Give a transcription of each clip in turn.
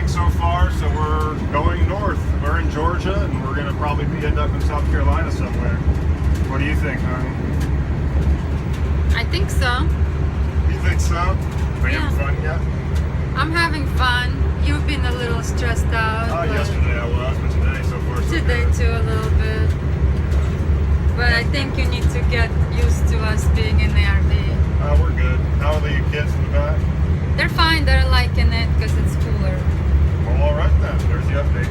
think so far, so we're going north. We're in Georgia, and we're going to probably end up in South Carolina somewhere. What do you think, honey? I think so. You think so? Are you having fun yet? I'm having fun. You've been a little stressed out. Yesterday I was, but today so far so Today good. too, a little bit. But I think you need to get used to us being in the RV. We're good. How are the kids in the back? They're fine. They're liking it because it's cooler. Well, all right then. There's the update.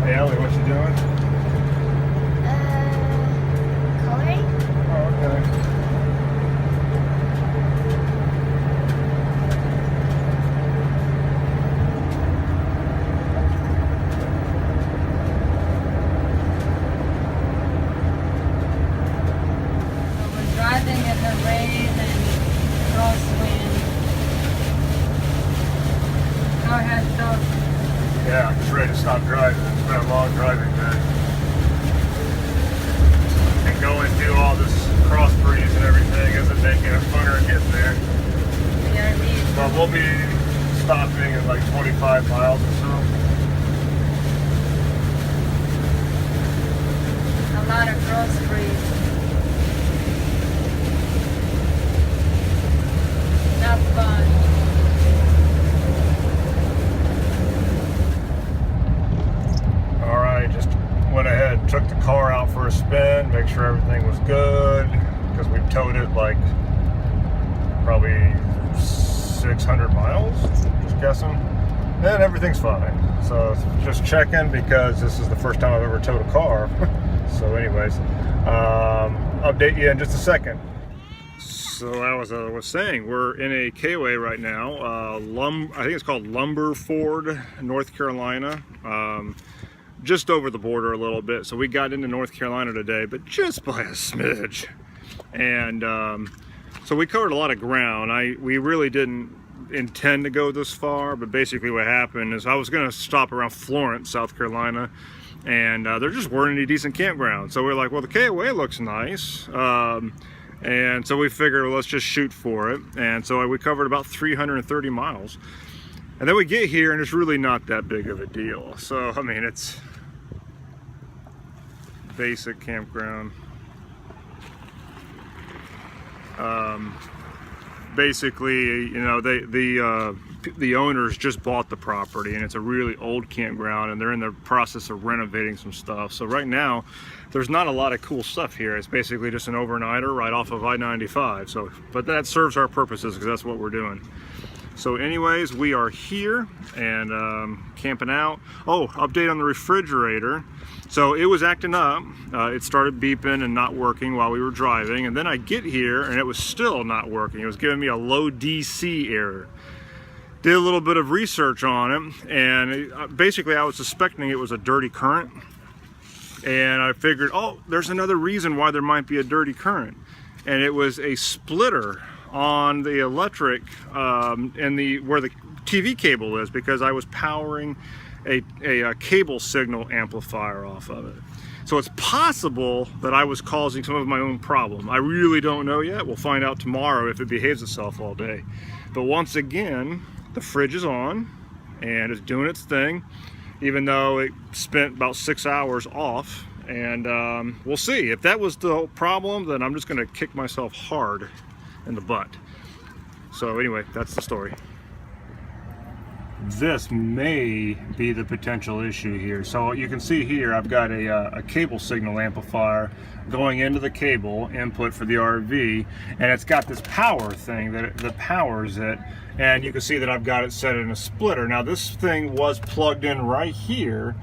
Hey, Ellie, what you doing? Coloring? Oh, okay. So we're driving in the rain and crosswind. Go ahead, Doug. Yeah, I'm just ready to stop driving. It's been a long driving day. And going through all this crossbreeds and everything isn't making it funner getting there. The RV. But we'll be stopping at like 25 miles or so. A lot of crossbreeds. Not fun. All right, just went ahead, took the car out for a spin, make sure everything was good, because we've towed it like probably 600 miles, just guessing, and everything's fine. So just checking because this is the first time I've ever towed a car. So anyways, update you in just a second. So as I was saying, we're in a KOA right now. I think it's called Lumberford, North Carolina. Just over the border a little bit. So we got into North Carolina today, but just by a smidge. And so we covered a lot of ground. We really didn't intend to go this far, but basically what happened is I was going to stop around Florence, South Carolina, and there just weren't any decent campgrounds. So we're like, well, the KOA looks nice. And so we figured, well, let's just shoot for it. And so we covered about 330 miles. And then we get here and it's really not that big of a deal. So, I mean, it's basic campground. Basically, you know, the owners just bought the property and it's a really old campground and they're in the process of renovating some stuff. So right now, there's not a lot of cool stuff here. It's basically just an overnighter right off of I-95. So, but that serves our purposes because that's what we're doing. So anyways, we are here and camping out. Oh, update on the refrigerator. So it was acting up. It started beeping and not working while we were driving. And then I get here and it was still not working. It was giving me a low DC error. Did a little bit of research on it. And basically I was suspecting it was a dirty current. And I figured, oh, there's another reason why there might be a dirty current. And it was a splitter on the electric and where the TV cable is, because I was powering a cable signal amplifier off of it. So it's possible that I was causing some of my own problem. I really don't know yet. We'll find out tomorrow if it behaves itself all day. But once again, the fridge is on and it's doing its thing, even though it spent about 6 hours off. And we'll see. If that was the problem, then I'm just gonna kick myself hard in the butt. So anyway, that's the story. This may be the potential issue here. So you can see here I've got a cable signal amplifier going into the cable input for the RV, and it's got this power thing that powers it, and you can see that I've got it set in a splitter. Now this thing was plugged in right here,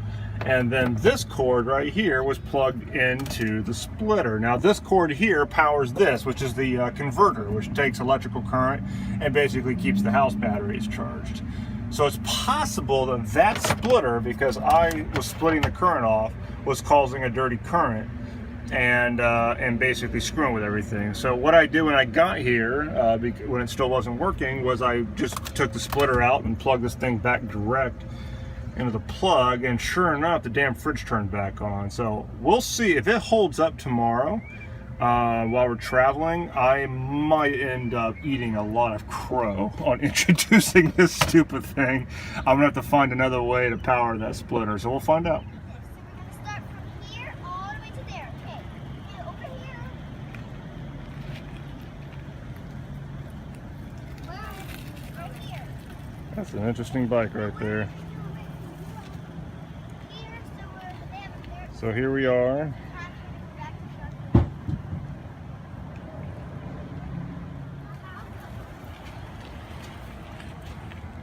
and then this cord right here was plugged into the splitter. Now this cord here powers this, which is the converter, which takes electrical current and basically keeps the house batteries charged. So it's possible that that splitter, because I was splitting the current off, was causing a dirty current and basically screwing with everything. So what I did when I got here, when it still wasn't working, was I just took the splitter out and plugged this thing back direct into the plug, and sure enough, the damn fridge turned back on. So we'll see if it holds up tomorrow. while we're traveling, I might end up eating a lot of crow on introducing this stupid thing. I'm gonna have to find another way to power that splitter, so we'll find out. So we're gonna start from here all the way to there. Okay. Yeah, over here. Wow, right here. That's an interesting bike right there. Here, so we're there. So here we are.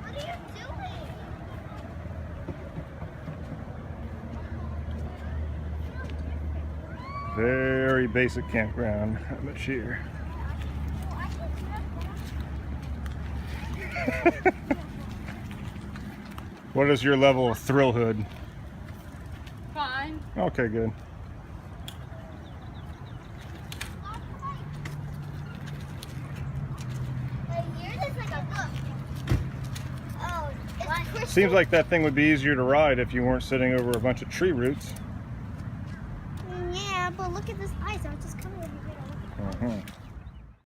What are you doing? Very basic campground. How much here? Oh, I can grab that. What is your level of thrill hood? Fine. Okay, good. Here, there's like a book. Oh, it's crystal. Seems like that thing would be easier to ride if you weren't sitting over a bunch of tree roots. Yeah, but look at this ice. I was just coming over here to look at it. Uh-huh.